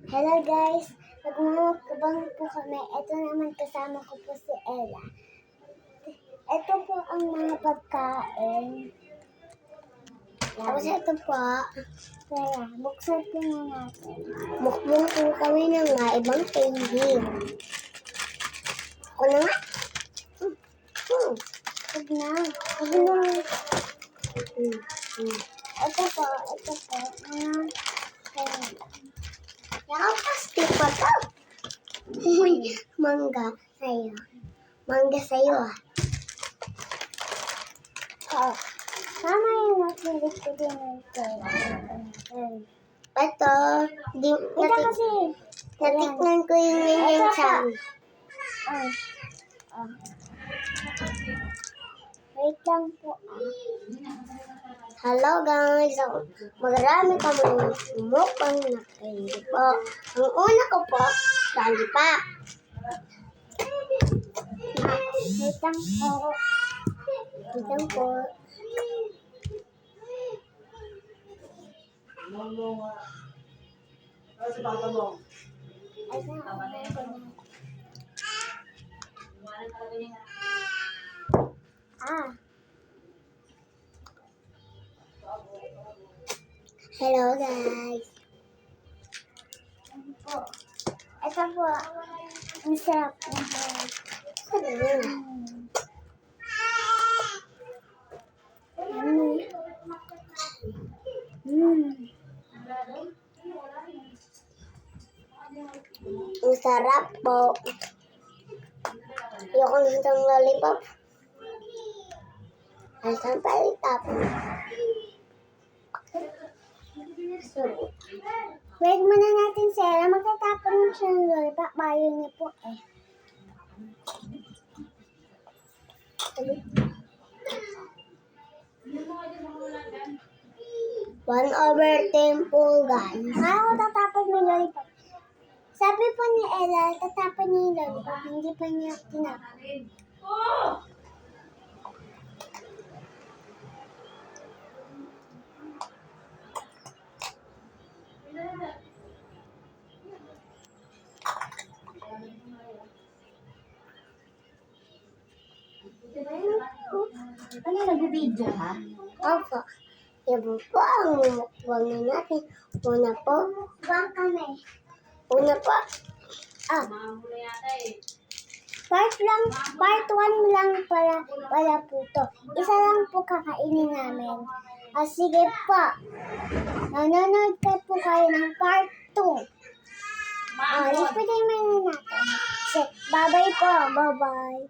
Hello guys, nagmumukbang po kami. Ito naman kasama ko po si Ella. Ito po ang mga pagkain. Tapos ito po, kaya buksan po na natin. Mukbang po kami ng mga ibang candy. Ako na nga. Huwag na. Ito po, mga candy. Nakapastik pa to. Uy, mangga sa'yo. Mangga sa'yo ah. Oh, tama yung nakilig ko din ito. Ito, natikman ko yung nilensan. Wait lang po. Hello guys, marami kami mukbang na candy po. Ang una ko po, lollipop. Wait lang po. Wait lang po. Hello guys. Ito po. Ang sarap na po. Ang sarap po. Ayoko na itong lollipop. Asan pa itap? Wait muna natin, Sarah. Magtatapon mo siya ng lollipop. Bayo niya po eh. One over 10 po, guys. Ako tatapon mo yung lollipop. Sabi po ni Ella, tatapon niya yung lollipop. Hindi pa niya tinapon. Ano nag-video ha? Opo. Iba po ang mukbang na natin. Una po. Bang kami. Una po. Part 1 lang pala po to. Isa lang po kakainin namin. Sige po. Nanonood po kayo ng part 2. Lipunin mo na natin. Bye-bye po. Bye-bye.